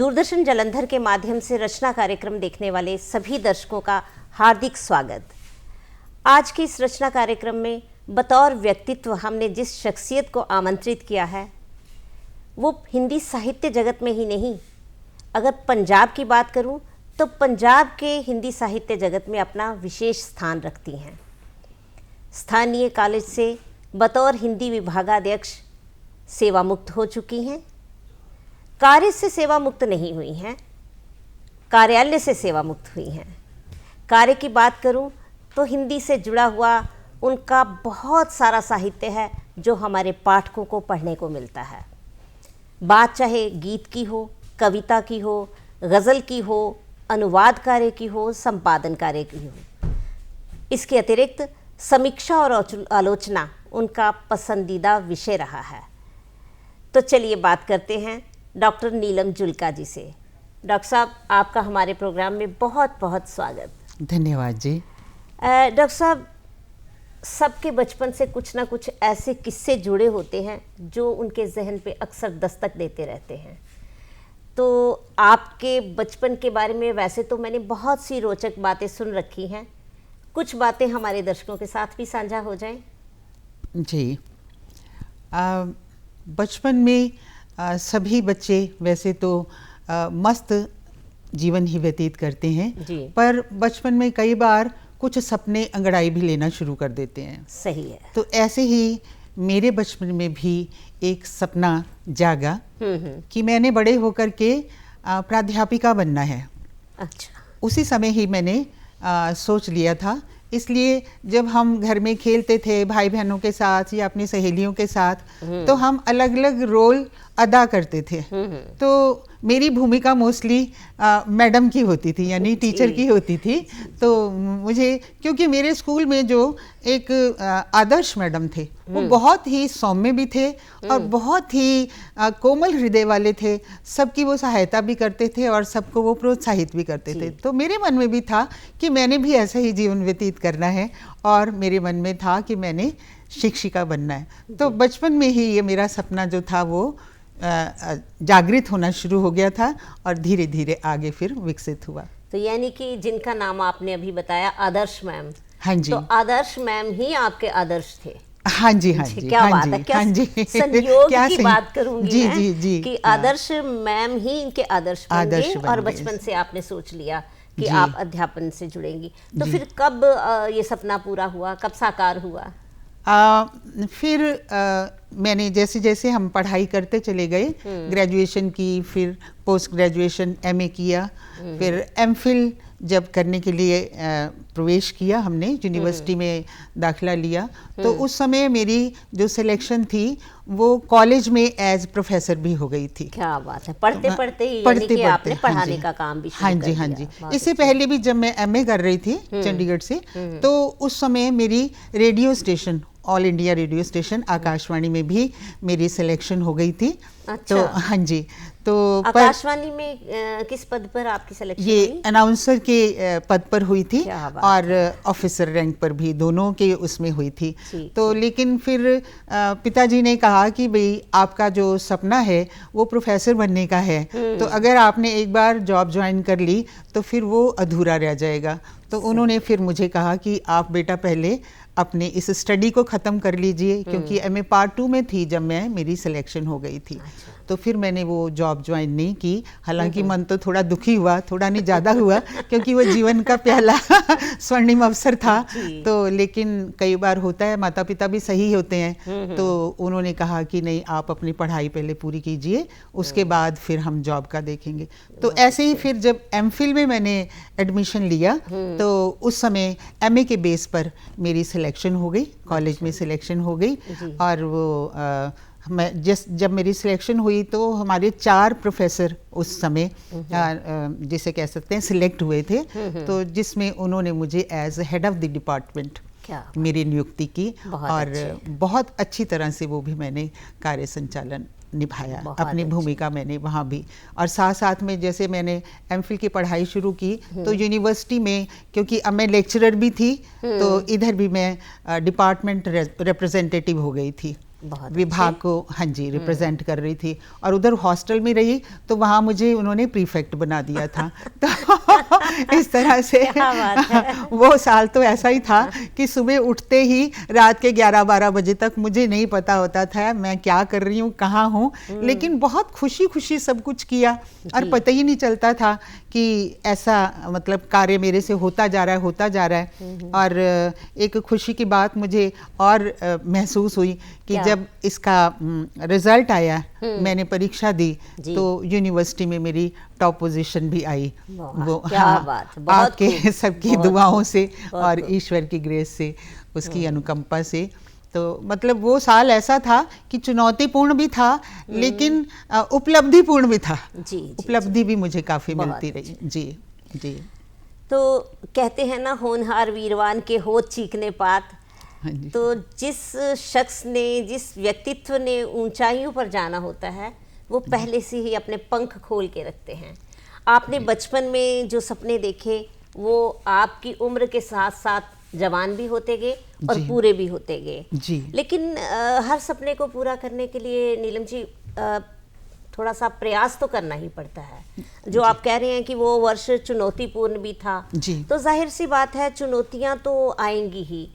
दूरदर्शन जालंधर के माध्यम से रचना कार्यक्रम देखने वाले सभी दर्शकों का हार्दिक स्वागत। आज के इस रचना कार्यक्रम में बतौर व्यक्तित्व हमने जिस शख्सियत को आमंत्रित किया है वो हिंदी साहित्य जगत में ही नहीं, अगर पंजाब की बात करूं तो पंजाब के हिंदी साहित्य जगत में अपना विशेष स्थान रखती हैं। स्थानीय कॉलेज से बतौर हिंदी विभागाध्यक्ष सेवा मुक्त हो चुकी हैं। कार्य से सेवा मुक्त नहीं हुई हैं, कार्यालय से सेवा मुक्त हुई हैं। कार्य की बात करूं तो हिंदी से जुड़ा हुआ उनका बहुत सारा साहित्य है जो हमारे पाठकों को पढ़ने को मिलता है। बात चाहे गीत की हो, कविता की हो, गज़ल की हो, अनुवाद कार्य की हो, संपादन कार्य की हो। इसके अतिरिक्त समीक्षा और आलोचना उनका पसंदीदा विषय रहा है। तो चलिए बात करते हैं डॉक्टर नीलम जुल्का जी से। डॉक्टर साहब, आपका हमारे प्रोग्राम में बहुत बहुत स्वागत। धन्यवाद जी। डॉक्टर साहब, सबके बचपन से कुछ ना कुछ ऐसे किस्से जुड़े होते हैं जो उनके जहन पे अक्सर दस्तक देते रहते हैं। तो आपके बचपन के बारे में वैसे तो मैंने बहुत सी रोचक बातें सुन रखी हैं, कुछ बातें हमारे दर्शकों के साथ भी साझा हो जाएं। जी, बचपन में सभी बच्चे वैसे तो मस्त जीवन ही व्यतीत करते हैं जी। पर बचपन में कई बार कुछ सपने अंगड़ाई भी लेना शुरू कर देते हैं। सही है। तो ऐसे ही मेरे बचपन में भी एक सपना जागा कि मैंने बड़े होकर के प्राध्यापिका बनना है। अच्छा। उसी समय ही मैंने सोच लिया था। इसलिए जब हम घर में खेलते थे भाई बहनों के साथ या अपनी सहेलियों के साथ, तो हम अलग अलग रोल अदा करते थे। तो मेरी भूमिका मोस्टली मैडम की होती थी, यानी टीचर की होती थी। तो मुझे, क्योंकि मेरे स्कूल में जो एक आदर्श मैडम थे वो बहुत ही सौम्य भी थे और बहुत ही कोमल हृदय वाले थे। सबकी वो सहायता भी करते थे और सबको वो प्रोत्साहित भी करते थे। तो मेरे मन में भी था कि मैंने भी ऐसा ही जीवन व्यतीत करना है और मेरे मन में था कि मैंने शिक्षिका बनना है। तो बचपन में ही ये मेरा सपना जो था वो जागृत होना शुरू हो गया था और धीरे धीरे आगे फिर विकसित हुआ। तो यानी कि जिनका नाम आपने अभी बताया, आदर्श मैम। हाँ जी। तो आदर्श मैम ही आपके आदर्श थे। हाँ जी, हाँ जी। क्या बात है, क्या संयोग की बात करूंगी जी, मैं जी, जी, कि आदर्श मैम ही इनके आदर्श बन गए और बचपन से आपने सोच लिया कि आप अध्यापन से जुड़ेंगी। तो फिर कब ये सपना पूरा हुआ, कब साकार हुआ? फिर मैंने जैसे जैसे हम पढ़ाई करते चले गए, ग्रेजुएशन की, फिर पोस्ट ग्रेजुएशन एमए किया, फिर एमफिल जब करने के लिए प्रवेश किया हमने, यूनिवर्सिटी में दाखिला लिया। तो उस समय मेरी जो सिलेक्शन थी वो कॉलेज में एज प्रोफेसर भी हो गई थी। क्या बात है, पढ़ते पढ़ते आपने पढ़ाने का काम भी शुरू कर दिया। हाँ जी। इससे पहले भी जब मैं एमए कर रही थी चंडीगढ़ से, तो उस समय मेरी radio station, all India radio station Akashvani में भी मेरी सिलेक्शन हो गई थी। अच्छा। तो हाँ जी, तो आकाशवाणी में किस पद पर आपकी सिलेक्शन हुई? ये अनाउंसर के पद पर हुई थी और ऑफिसर रैंक पर भी, दोनों के उसमें हुई थी। तो लेकिन फिर पिताजी ने कहा कि भाई आपका जो सपना है वो प्रोफेसर बनने का है, तो अगर आपने एक बार जॉब ज्वाइन कर ली तो फिर वो अधूरा रह जाएगा। तो उन्होंने फिर मुझे कहा कि आप बेटा पहले अपने इस स्टडी को ख़त्म कर लीजिए, क्योंकि एमए पार्ट 2 में थी जब मेरी सिलेक्शन हो गई थी। तो फिर मैंने वो जॉब ज्वाइन नहीं की। हालांकि मन तो थोड़ा दुखी हुआ, थोड़ा नहीं ज़्यादा हुआ, क्योंकि वो जीवन का पहला स्वर्णिम अवसर था। तो लेकिन कई बार होता है, माता पिता भी सही होते हैं, तो उन्होंने कहा कि नहीं, आप अपनी पढ़ाई पहले पूरी कीजिए, उसके बाद फिर हम जॉब का देखेंगे। तो ऐसे ही फिर जब एमफिल में मैंने एडमिशन लिया तो उस समय एमए के बेस पर मेरी सिलेक्शन हो गई, कॉलेज में सिलेक्शन हो गई। और वो जब मेरी सिलेक्शन हुई तो हमारे 4 प्रोफेसर उस समय जिसे कह सकते हैं सिलेक्ट हुए थे। तो जिसमें उन्होंने मुझे as head of the department मेरी नियुक्ति की और बहुत अच्छी तरह से वो भी मैंने कार्य संचालन निभाया, अपनी भूमिका मैंने वहाँ भी। और साथ साथ में जैसे मैंने एमफिल की पढ़ाई शुरू की तो यूनिवर्सिटी में, क्योंकि अब मैं लेक्चरर भी थी, तो इधर भी मैं डिपार्टमेंट रिप्रेजेंटेटिव हो गई थी। विभाग को, हाँ जी, रिप्रेजेंट कर रही थी। और उधर हॉस्टल में रही तो वहाँ मुझे उन्होंने प्रीफेक्ट बना दिया था। तो इस तरह से वो साल तो ऐसा ही था कि सुबह उठते ही रात के 11-12 बजे तक मुझे नहीं पता होता था मैं क्या कर रही हूँ, कहाँ हूँ, लेकिन बहुत खुशी खुशी सब कुछ किया और पता ही नहीं चलता था कि ऐसा मतलब कार्य मेरे से होता जा रहा है। और एक खुशी की बात मुझे और महसूस हुई कि जब इसका रिजल्ट आया, मैंने परीक्षा दी तो यूनिवर्सिटी में मेरी टॉप पोजीशन भी आई। वो आपके सबकी दुआओं से और ईश्वर की ग्रेस से, उसकी अनुकंपा से। तो मतलब वो साल ऐसा था कि चुनौतीपूर्ण भी था लेकिन उपलब्धिपूर्ण भी था। उपलब्धि भी मुझे काफ़ी मिलती रही। जी जी। तो कहते हैं ना, होनहार वीरवान के होत चीखने पात। तो जिस शख्स ने, जिस व्यक्तित्व ने ऊंचाइयों पर जाना होता है, वो पहले से ही अपने पंख खोल के रखते हैं। आपने बचपन में जो सपने देखे वो आपकी उम्र के साथ साथ जवान भी होते गए और पूरे भी होते गए। लेकिन हर सपने को पूरा करने के लिए नीलम जी थोड़ा सा प्रयास तो करना ही पड़ता है। जो आप कह रहे हैं कि वो वर्ष चुनौतीपूर्ण भी था, तो जाहिर सी बात है चुनौतियां तो आएंगी ही।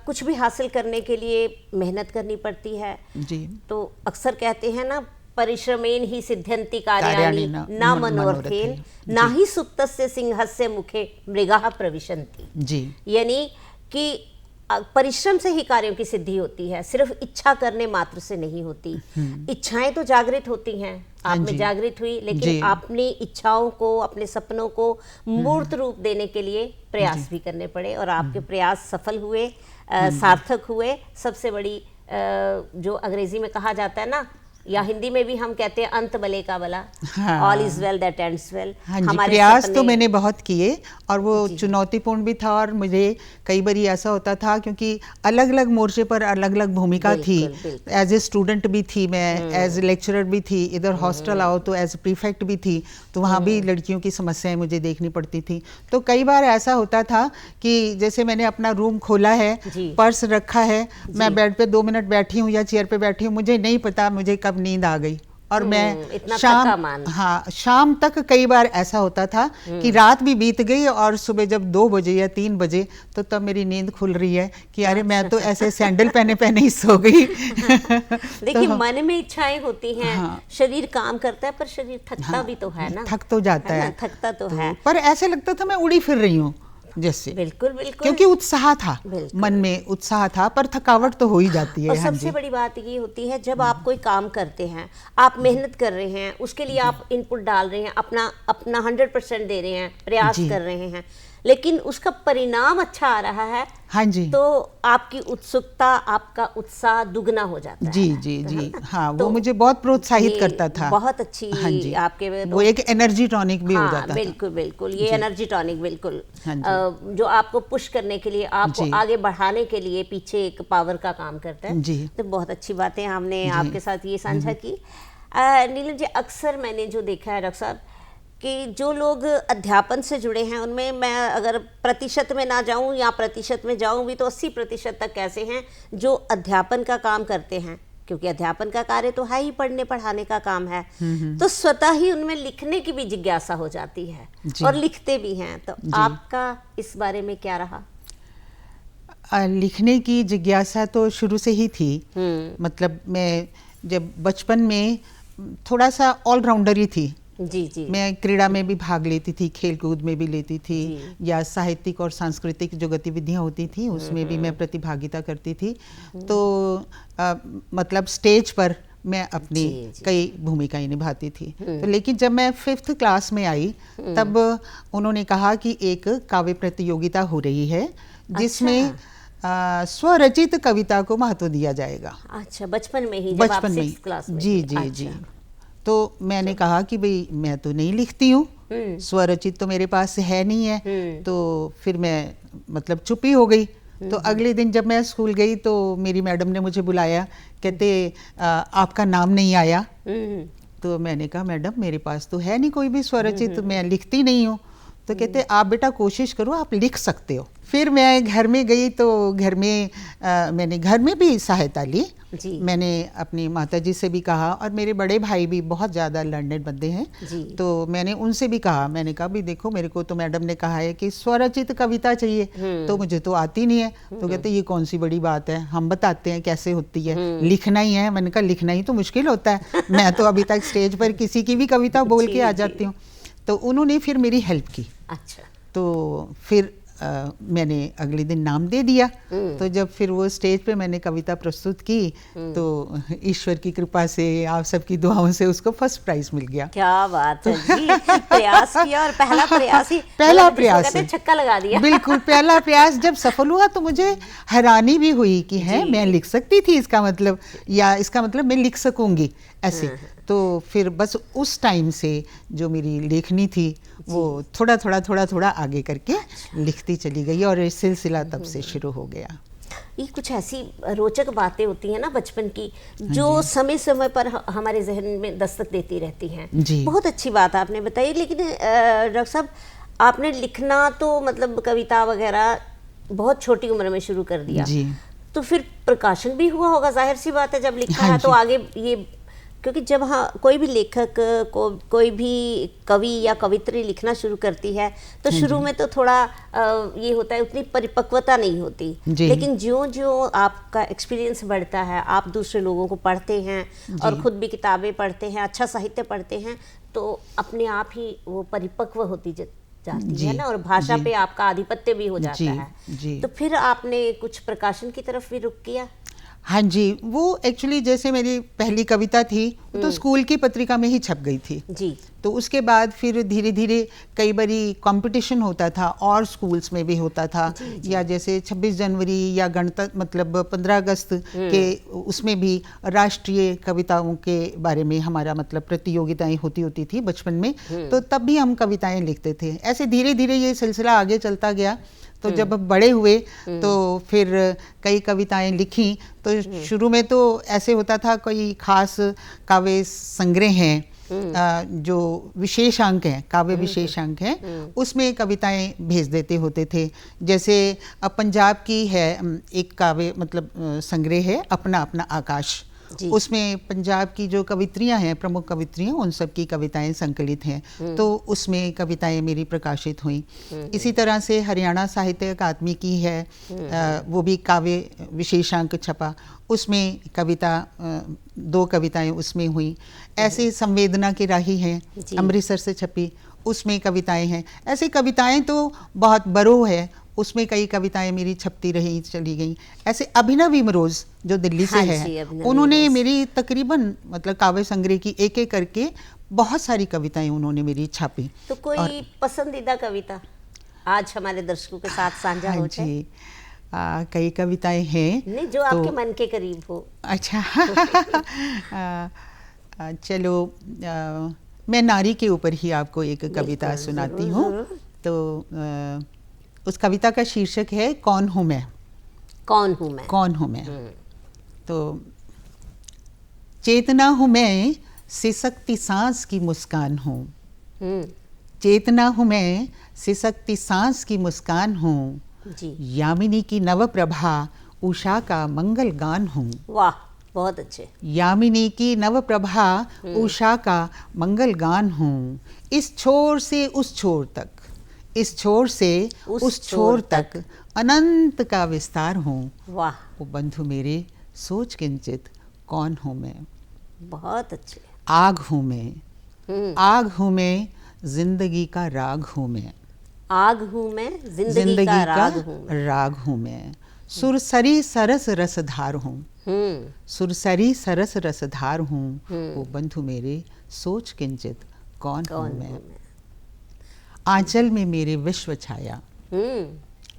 कुछ भी हासिल करने के लिए मेहनत करनी पड़ती है। तो अक्सर कहते हैं ना, परिश्रमेन ही सिद्ध्यन्ति कार्याणि न मनोरथेन ना ही सुप्तस्य सिंहस्य मुखे मृगाः प्रविशन्ति। यानी कि परिश्रम से ही कार्यों की सिद्धि होती है, सिर्फ इच्छा करने मात्र से नहीं होती। इच्छाएं तो जागृत होती हैं, आप में जागृत हुई, लेकिन अपनी इच्छाओं को, अपने सपनों को मूर्त रूप देने के लिए प्रयास भी करने पड़े और आपके प्रयास सफल हुए, सार्थक हुए। सबसे बड़ी जो अंग्रेजी में कहा जाता है ना, या हिंदी में भी हम कहते हैं अंत भले का भला, all is well that ends well. हमारे प्रयास तो मैंने बहुत किए और वो चुनौतीपूर्ण भी था। और मुझे कई बार ऐसा होता था क्योंकि अलग अलग मोर्चे पर अलग अलग भूमिका थी। एज ए स्टूडेंट भी थी मैं, एज ए लेक्चरर भी थी, इधर हॉस्टल आओ तो एज प्रीफेक्ट भी थी, तो वहाँ भी लड़कियों की समस्याएं मुझे देखनी पड़ती थी। तो कई बार ऐसा होता था कि जैसे मैंने अपना रूम खोला है, पर्स रखा है, मैं बेड पे 2 मिनट बैठी हूँ या चेयर पे बैठी हूँ, मुझे नहीं पता मुझे कब नींद आ गई और मैं शाम तक कई बार ऐसा होता था कि रात भी बीत गई और सुबह जब 2 बजे या 3 बजे तो तब मेरी नींद खुल रही है कि अरे मैं तो ऐसे सैंडल पहने ही सो गई। देखिए मन में इच्छाएं होती हैं, शरीर काम करता है पर शरीर थकता भी तो है ना, थक तो जाता है, थकता तो है, पर ऐसे लगता था मैं उड़ी फिर रही हूँ जैसे। बिल्कुल बिल्कुल, क्योंकि उत्साह था, मन में उत्साह था, पर थकावट तो हो ही जाती है। और सबसे बड़ी बात ये होती है जब आप कोई काम करते हैं, आप मेहनत कर रहे हैं, उसके लिए आप इनपुट डाल रहे हैं, अपना 100% दे रहे हैं, प्रयास कर रहे हैं, लेकिन उसका परिणाम अच्छा आ रहा है, हाँ जी, तो आपकी उत्सुकता, आपका उत्साह दुगना हो जाता है। जी हाँ, वो मुझे बहुत प्रोत्साहित करता था। बहुत अच्छी, हाँ जी, आपके वो एक एनर्जी टॉनिक भी हो जाता बिल्कुल बिल्कुल, ये एनर्जी टॉनिक बिल्कुल, जो आपको पुश करने के लिए, आपको आगे बढ़ाने के लिए पीछे एक पावर का काम करता है। जी, तो बहुत अच्छी बातें हमने आपके साथ ये साझा की। नीलम जी, अक्सर मैंने जो देखा है डॉक्टर साहब कि जो लोग अध्यापन से जुड़े हैं उनमें, मैं अगर प्रतिशत में ना जाऊं या प्रतिशत में जाऊं भी, तो 80% तक ऐसे हैं जो अध्यापन का काम करते हैं, क्योंकि अध्यापन का कार्य तो है ही, पढ़ने पढ़ाने का काम है, तो स्वतः ही उनमें लिखने की भी जिज्ञासा हो जाती है और लिखते भी हैं। तो आपका इस बारे में क्या रहा? लिखने की जिज्ञासा तो शुरू से ही थी। मतलब मैं जब बचपन में थोड़ा सा ऑलराउंडर ही थी। जी, मैं क्रीड़ा में भी भाग लेती थी, खेल कूद में भी लेती थी, या साहित्यिक और सांस्कृतिक जो गतिविधियां होती थी उसमें भी मैं प्रतिभागिता करती थी। तो मतलब स्टेज पर मैं अपनी कई भूमिकाएं निभाती थी। तो लेकिन जब मैं 5th क्लास में आई तब उन्होंने कहा कि एक काव्य प्रतियोगिता हो रही है जिसमें स्वरचित कविता को महत्व दिया जाएगा। अच्छा, बचपन में ही, बचपन में, क्लास में? जी। तो मैंने कहा कि भाई मैं तो नहीं लिखती हूँ, स्वरचित तो मेरे पास है नहीं है। तो फिर मैं मतलब चुप ही हो गई। तो अगले दिन जब मैं स्कूल गई तो मेरी मैडम ने मुझे बुलाया, कहते आपका नाम नहीं आया। तो मैंने कहा मैडम मेरे पास तो है नहीं कोई भी स्वरचित, मैं लिखती नहीं हूँ। तो कहते आप बेटा कोशिश करो, आप लिख सकते हो। फिर मैं घर में गई तो घर में मैंने घर में भी सहायता ली जी। मैंने अपनी माताजी से भी कहा, और मेरे बड़े भाई भी बहुत ज़्यादा लर्नेड बंदे हैं जी। तो मैंने उनसे भी कहा, मैंने कहा भी देखो मेरे को तो मैडम ने कहा है कि स्वरचित कविता चाहिए, तो मुझे तो आती नहीं है। तो कहते ये कौन सी बड़ी बात है, हम बताते हैं कैसे होती है, लिखना ही है। मैंने कहा लिखना ही तो मुश्किल होता है, मैं तो अभी तक स्टेज पर किसी की भी कविता बोल के आ जाती हूँ। तो उन्होंने फिर मेरी हेल्प की। अच्छा। तो फिर मैंने अगले दिन नाम दे दिया। तो जब फिर वो स्टेज पे मैंने कविता प्रस्तुत की तो ईश्वर की कृपा से, आप सबकी दुआओं से उसको फर्स्ट प्राइज मिल गया। क्या बात है जी, प्रयास किया और पहला प्रयास ही, पहला प्रयास छक्का लगा दिया। बिल्कुल पहला प्रयास जब सफल हुआ तो मुझे हैरानी भी हुई कि है मैं लिख सकती थी, इसका मतलब, या इसका मतलब मैं लिख सकूंगी ऐसे। तो फिर बस उस टाइम से जो मेरी लेखनी थी वो थोड़ा आगे करके लिखती चली गई, और ये सिलसिला तब से शुरू हो गया। ये कुछ ऐसी रोचक बातें होती हैं ना बचपन की, जो समय समय पर हमारे जहन में दस्तक देती रहती हैं। बहुत अच्छी बात आपने बताई। लेकिन डॉक्टर साहब, आपने लिखना तो मतलब कविता वगैरह बहुत छोटी उम्र में शुरू कर दिया जी। तो फिर प्रकाशन भी हुआ होगा, जाहिर सी बात है। जब लिखा है तो आगे ये, क्योंकि जब कोई भी लेखक कोई भी कवि या कवित्री लिखना शुरू करती है तो शुरू में तो थोड़ा ये होता है, उतनी परिपक्वता नहीं होती। लेकिन ज्यों आपका एक्सपीरियंस बढ़ता है, आप दूसरे लोगों को पढ़ते हैं और खुद भी किताबें पढ़ते हैं, अच्छा साहित्य पढ़ते हैं, तो अपने आप ही वो परिपक्व होती जाती है ना, और भाषा पे आपका आधिपत्य भी हो जाता है। तो फिर आपने कुछ प्रकाशन की तरफ भी रुख किया? हाँ जी, वो एक्चुअली जैसे मेरी पहली कविता थी तो स्कूल की पत्रिका में ही छप गई थी जी। तो उसके बाद फिर धीरे धीरे कई बारी कंपटीशन होता था और स्कूल्स में भी होता था। जी। या जैसे 26 जनवरी या गणतंत्र मतलब 15 अगस्त के उसमें भी राष्ट्रीय कविताओं के बारे में हमारा मतलब प्रतियोगिताएं होती थी बचपन में, तो तब भी हम कविताएं लिखते थे। ऐसे धीरे धीरे ये सिलसिला आगे चलता गया। तो जब बड़े हुए तो फिर कई कविताएं लिखी। तो शुरू में तो ऐसे होता था, कोई खास काव्य संग्रह हैं जो विशेषांक हैं, काव्य विशेषांक हैं, उसमें कविताएं भेज देते होते थे। जैसे अब पंजाब की है एक काव्य मतलब संग्रह है अपना अपना आकाश, उसमें पंजाब की जो कवित्रियां हैं, प्रमुख कवित्रियां, उन सब की कविताएं संकलित हैं, तो उसमें कविताएं मेरी प्रकाशित हुई। इसी तरह से हरियाणा साहित्य अकादमी की है, वो भी काव्य विशेषांक छपा, उसमें कविता 2 कविताएं उसमें हुई। ऐसे संवेदना की राही हैं, अमृतसर से छपी, उसमें कविताएं हैं। ऐसे कविताएं तो बहुत बरों है, उसमें कई कविताएं मेरी छपती रही चली गई। ऐसे अभिनव इमरोज जो दिल्ली से है, उन्होंने मेरी तकरीबन मतलब काव्य संग्रह की एक एक करके बहुत सारी कविताएं उन्होंने मेरी छापी। तो कोई पसंदीदा कविता आज हमारे दर्शकों के साथ साझा हो जाए? कई कविताएं हैं नहीं, जो आपके मन के करीब हो। अच्छा चलो मैं नारी के ऊपर ही आपको एक कविता सुनाती हूँ। तो उस कविता का शीर्षक है कौन हूँ मैं। कौन हूँ मैं? कौन हूँ मैं। तो चेतना हूँ मैं, सिसकती सांस की मुस्कान हूँ। चेतना हूँ मैं, सिसकती सांस की मुस्कान हूँ। यामिनी की नव प्रभा, उषा का मंगल गान हूँ। वाह, बहुत अच्छे। यामिनी की नव प्रभा, उषा का मंगल गान हूँ। इस छोर से उस छोर तक, इस छोर से उस छोर तक अनंत का विस्तार हूँ। वाह। ओ बंधु मेरे सोच किंचित कौन हूँ मैं। बहुत अच्छे। आग हूँ मैं, आग हूँ मैं, जिंदगी का राग हूँ मैं। आग हूँ मैं, जिंदगी का राग हूँ मैं। सुरसरी सरस रसधार हूँ, सुरसरी सरस रसधार हूँ। ओ बंधु मेरे सोच किंचित कौन हूँ मैं। आंचल में मेरे विश्व छाया,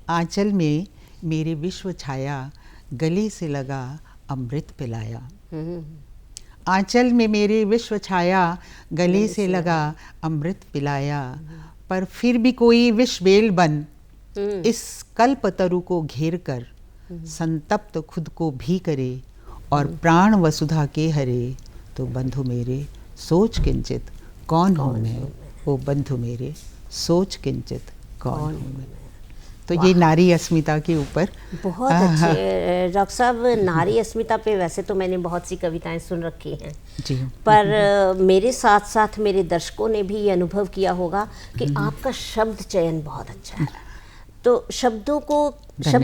आंचल में मेरे विश्व छाया, गले से लगा अमृत पिलाया। आंचल में मेरे विश्व छाया, गले से लगा अमृत पिलाया। पर फिर भी कोई विष बेल बन इस कल्प तरु को घेर कर संतप्त खुद को भी करे और प्राण वसुधा के हरे। तो बंधु मेरे सोच किंचित कौन हूँ मैं। ओ बंधु मेरे सोच किंचित कौन हूँ मैं। तो ये नारी अस्मिता के ऊपर। बहुत अच्छे डॉक्टर साहब। नारी अस्मिता पे वैसे तो मैंने बहुत सी कविताएं सुन रखी हैं जी, पर मेरे साथ साथ मेरे दर्शकों ने भी ये अनुभव किया होगा कि आपका शब्द चयन बहुत अच्छा है। तो शब्द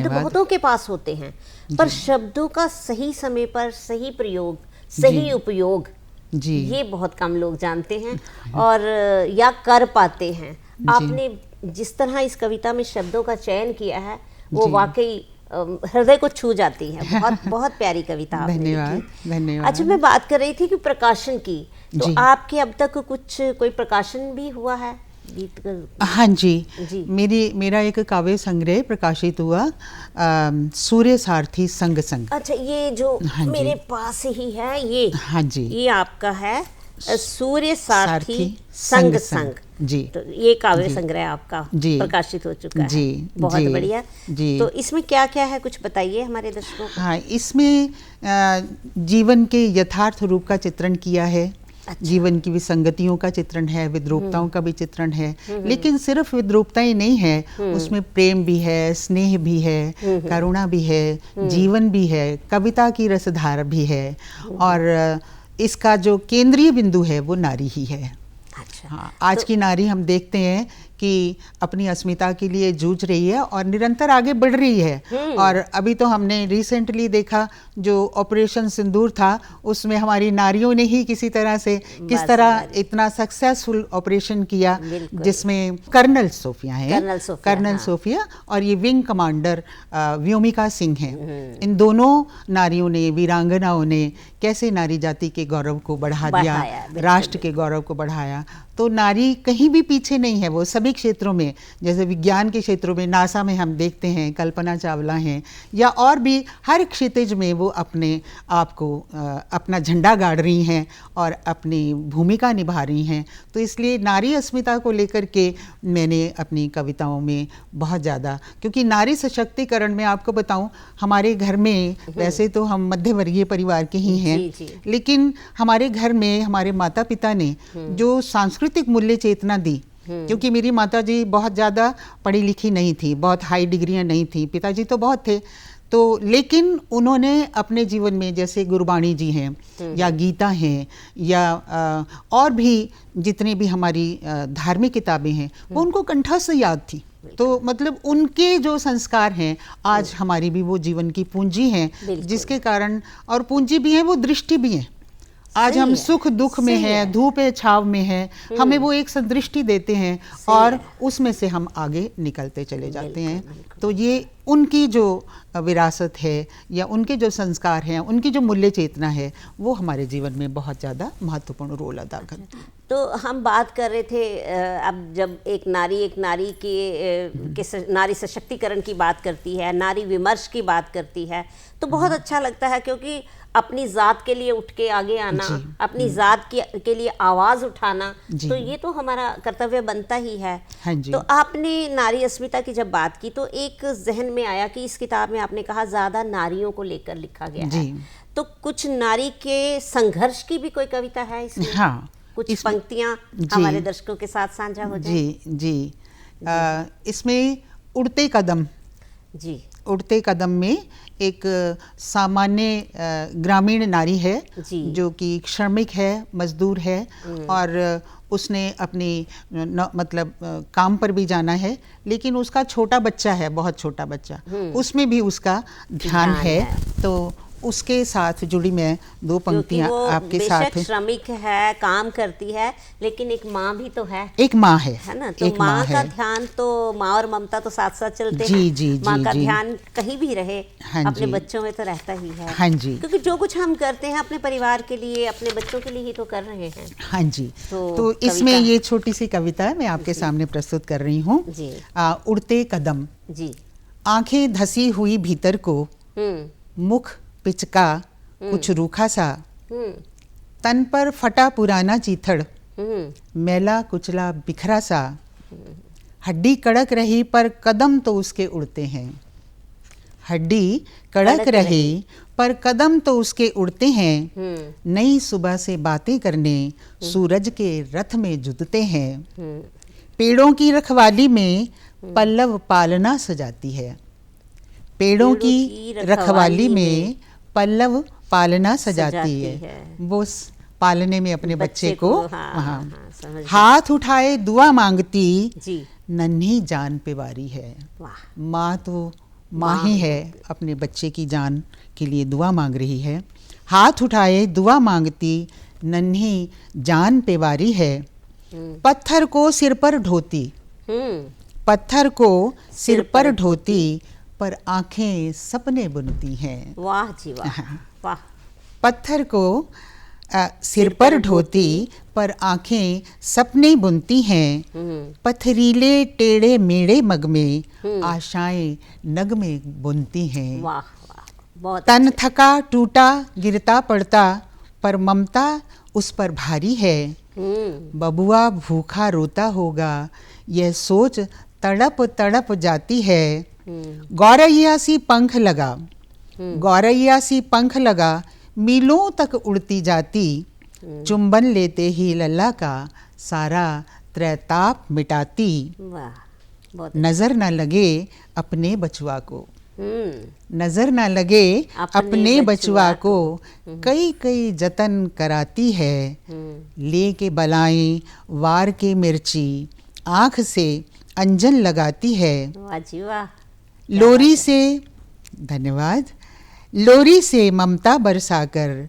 बहुतों के पास होते हैं, पर शब्दों का सही समय पर सही प्रयोग, सही उपयोग जी, ये बहुत कम लोग जानते हैं और या कर पाते हैं। आपने जिस तरह इस कविता में शब्दों का चयन किया है वो वाकई हृदय को छू जाती है। बहुत बहुत प्यारी कविता आपने लिखी। धन्यवाद। अच्छा, मैं बात कर रही थी कि प्रकाशन की, तो आपके अब तक कोई प्रकाशन भी हुआ है? हाँ जी, मेरा एक काव्य संग्रह प्रकाशित हुआ, सूर्य सारथी संग संग। अच्छा, ये जो मेरे पास ही है ये? हाँ जी, ये आपका है सूर्य सारथी संग संग जी। तो ये काव्य संग्रह आपका प्रकाशित हो चुका है जी, बहुत बढ़िया जी। तो इसमें क्या क्या है, कुछ बताइए हमारे दर्शकों को। हाँ, इसमें जीवन के यथार्थ रूप का चित्रण किया है। अच्छा। जीवन की विसंगतियों का चित्रण है, विद्रूपताओं का भी चित्रण है, लेकिन सिर्फ विद्रूपताएं नहीं है, उसमें प्रेम भी है, स्नेह भी है, करुणा भी है, जीवन भी है, कविता की रसधार भी है, और इसका जो केंद्रीय बिंदु है वो नारी ही है। अच्छा। हाँ, आज की नारी हम देखते हैं कि अपनी अस्मिता के लिए जूझ रही है और निरंतर आगे बढ़ रही है। और अभी तो हमने रिसेंटली देखा जो ऑपरेशन सिंदूर था, उसमें हमारी नारियों ने ही किस तरह इतना सक्सेसफुल ऑपरेशन किया, जिसमें कर्नल सोफिया है, कर्नल सोफिया और ये विंग कमांडर व्योमिका सिंह हैं। इन दोनों नारियों ने, वीरांगनाओं ने कैसे नारी जाति के गौरव को बढ़ा दिया, राष्ट्र के गौरव को बढ़ाया। तो नारी कहीं भी पीछे नहीं है, वो सभी क्षेत्रों में, जैसे विज्ञान के क्षेत्रों में नासा में हम देखते हैं कल्पना चावला हैं, या और भी हर क्षितिज में वो अपने आप को अपना झंडा गाड़ रही हैं और अपनी भूमिका निभा रही हैं। तो इसलिए नारी अस्मिता को लेकर के मैंने अपनी कविताओं में बहुत ज़्यादा, क्योंकि नारी सशक्तिकरण में आपको बताऊं, हमारे घर में वैसे तो हम मध्यवर्गीय परिवार के ही हैं, लेकिन हमारे घर में हमारे माता पिता ने जो सांस्कृतिक मूल्य चेतना दी, क्योंकि मेरी माताजी बहुत ज़्यादा पढ़ी लिखी नहीं थी, बहुत हाई डिग्रियां नहीं थी, पिताजी तो बहुत थे, तो लेकिन उन्होंने अपने जीवन में, जैसे गुरबाणी जी हैं या गीता हैं या और भी जितने भी हमारी धार्मिक किताबें हैं, वो उनको कंठस्थ याद थी। तो मतलब उनके जो संस्कार हैं आज हमारी भी वो जीवन की पूंजी हैं, जिसके कारण, और पूंजी भी है वो दृष्टि भी है। आज हम सुख दुख में हैं, धूप है छाव में हैं, हमें वो एक संदृष्टि देते हैं और उसमें से हम आगे निकलते चले जाते हैं। तो ये उनकी जो विरासत है या उनके जो संस्कार हैं, उनकी जो मूल्य चेतना है, वो हमारे जीवन में बहुत ज़्यादा महत्वपूर्ण रोल अदा करती है। तो हम बात कर रहे थे, अब जब एक नारी के नारी सशक्तिकरण की बात करती है, नारी विमर्श की बात करती है, तो बहुत अच्छा लगता है, क्योंकि अपनी ज़ात के लिए उठ के आगे आना, अपनी ज़ात के लिए आवाज़ उठाना, तो ये तो हमारा कर्तव्य बनता ही है। तो आपने नारी अस्मिता की जब बात की तो एक जहन में आया कि इस किताब में आपने कहा ज़्यादा नारियों को लेकर लिखा गया है, तो कुछ नारी के संघर्ष की भी कोई कविता है इसमें? हाँ, कुछ पंक्तियाँ हमारे दर्शकों के साथ साझा हो जाए। जी, इसमें उड़ते कदम, उड़ते कदम में एक सामान्य ग्रामीण नारी है जो कि श्रमिक है, मजदूर है, और उसने अपनी मतलब काम पर भी जाना है, लेकिन उसका छोटा बच्चा है, बहुत छोटा बच्चा, उसमें भी उसका ध्यान है। तो उसके साथ जुड़ी मैं दो पंक्तियां आपके साथ। श्रमिक है, काम करती है, लेकिन एक माँ भी तो है, एक माँ है ना, तो माँ का ध्यान, तो माँ और ममता तो साथ साथ चलते हैं। माँ का ध्यान कहीं भी रहे, अपने बच्चों में तो रहता ही है। हाँ जी, क्योंकि जो कुछ हम करते हैं अपने परिवार के लिए, अपने बच्चों के लिए ही तो कर रहे हैं। हाँ जी, तो इसमें ये छोटी सी कविता मैं आपके सामने प्रस्तुत कर रही हूँ। उड़ते कदम जी। आंखें धसी हुई भीतर को, मुख पिचका कुछ रूखा सा, तन पर फटा पुराना चीथड़, मैला कुचला बिखरा सा, हड्डी कड़क रही पर कदम तो उसके उड़ते हैं, हड्डी कड़क रही पर कदम तो उसके उड़ते हैं, नई सुबह से बातें करने सूरज के रथ में जुटते हैं, पेड़ों की रखवाली में पल्लव पालना सजाती है। पेड़ों की रखवाली में पल्लव पालना सजाती है। वो पालने में अपने बच्चे को हाथ उठाए दुआ मांगती नन्ही जान पे वारी है। माँ तो माँ ही है, अपने बच्चे की जान के लिए दुआ मांग रही है। हाथ उठाए दुआ मांगती नन्ही जान पे वारी है। पत्थर को सिर पर ढोती, पत्थर को सिर पर ढोती, पर आंखें सपने बुनती हैं। वाह जी वाह, वाह। पत्थर को सिर पर ढोती, पर आंखें सपने बुनती हैं। पथरीले टेढ़े मेढ़े मग में आशाएं नगमे बुनती हैं। वाह वाह, तन थका टूटा गिरता पड़ता, पर ममता उस पर भारी है। बबुआ भूखा रोता होगा, यह सोच तड़प तड़प जाती है। गौरैया सी पंख लगा, गौरैया सी पंख लगा, मीलों तक उड़ती जाती। चुंबन लेते ही लल्ला का सारा त्रैताप मिटाती। नजर न लगे अपने बचुआ को, नजर न लगे अपने बचुआ को, कई कई जतन कराती है। लेके बलाएं वार के मिर्ची, आँख से अंजन लगाती है। वाह जी वाह। लोरी से, धन्यवाद, लोरी से ममता बरसाकर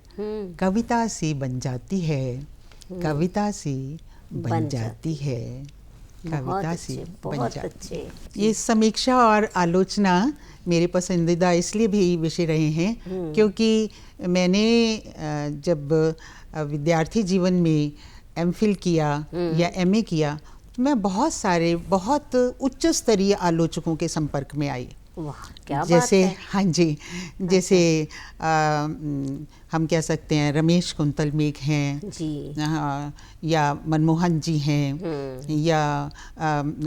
कविता सी बन जाती है। कविता सी बन जाती है। कविता सी बन जाती है। ये समीक्षा और आलोचना मेरे पसंदीदा इसलिए भी विषय रहे हैं क्योंकि मैंने जब विद्यार्थी जीवन में एमफिल किया या एमए किया, मैं बहुत सारे बहुत उच्च स्तरीय आलोचकों के संपर्क में आई। वाह, क्या जैसे बात है। हाँ जी, जैसे हम कह सकते हैं रमेश कुंतल मेघ हैं जी, या मनमोहन जी हैं, या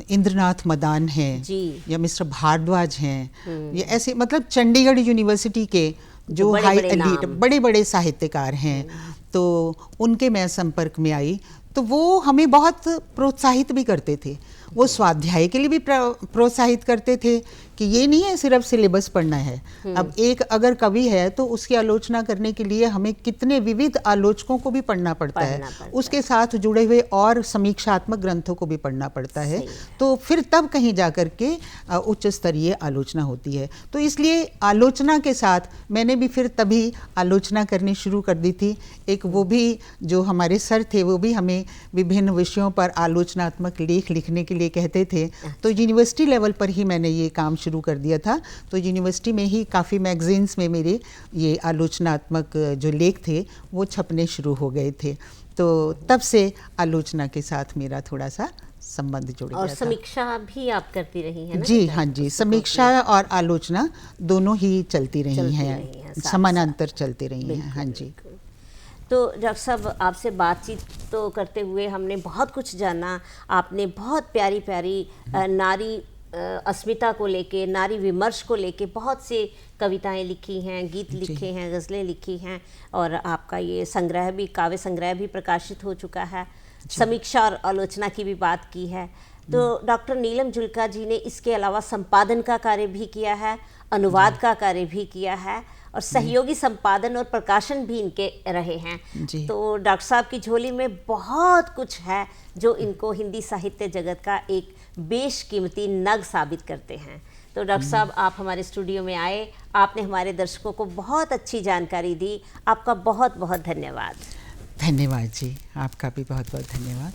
इंद्रनाथ मदान हैं, या मिस्टर भारद्वाज हैं, या ऐसे मतलब चंडीगढ़ यूनिवर्सिटी के जो हाई एलीट बड़े बड़े साहित्यकार हैं, तो उनके मैं संपर्क में आई। तो वो हमें बहुत प्रोत्साहित भी करते थे। वो स्वाध्याय के लिए भी प्रोत्साहित करते थे कि ये नहीं है सिर्फ सिलेबस पढ़ना है। अब एक अगर कवि है तो उसकी आलोचना करने के लिए हमें कितने विविध आलोचकों को भी पढ़ना पड़ता है, उसके साथ जुड़े हुए और समीक्षात्मक ग्रंथों को भी पढ़ना पड़ता है। तो फिर तब कहीं जाकर के उच्च स्तरीय आलोचना होती है। तो इसलिए आलोचना के साथ मैंने भी फिर तभी आलोचना करनी शुरू कर दी थी। एक वो भी जो हमारे सर थे वो भी हमें विभिन्न विषयों पर आलोचनात्मक लेख लिखने के लिए कहते थे। तो यूनिवर्सिटी लेवल पर ही मैंने ये काम शुरू कर दिया था। तो यूनिवर्सिटी में ही काफ़ी मैगजीन्स में मेरे ये आलोचनात्मक जो लेख थे वो छपने शुरू हो गए थे। तो तब से आलोचना के साथ मेरा थोड़ा सा संबंध जुड़ गया था। और समीक्षा भी आप करती रही हैं ना? जी हाँ जी, समीक्षा और आलोचना दोनों ही चलती रही हैं, समानांतर चलती रही हैं। हाँ जी। तो डॉक्टर साहब, आपसे बातचीत तो करते हुए हमने बहुत कुछ जाना। आपने बहुत प्यारी प्यारी नारी अस्मिता को लेके, नारी विमर्श को लेके बहुत से कविताएं लिखी हैं, गीत लिखे हैं, गज़लें लिखी हैं, और आपका ये संग्रह भी, काव्य संग्रह भी प्रकाशित हो चुका है। समीक्षा और आलोचना की भी बात की है। तो डॉक्टर नीलम जुल्का जी ने इसके अलावा संपादन का कार्य भी किया है, अनुवाद का कार्य भी किया है, और सहयोगी संपादन और प्रकाशन भी इनके रहे हैं। तो डॉक्टर साहब की झोली में बहुत कुछ है जो इनको हिंदी साहित्य जगत का एक बेशकीमती नग साबित करते हैं। तो डॉक्टर साहब, आप हमारे स्टूडियो में आए, आपने हमारे दर्शकों को बहुत अच्छी जानकारी दी। आपका बहुत बहुत धन्यवाद। धन्यवाद जी, आपका भी बहुत बहुत धन्यवाद।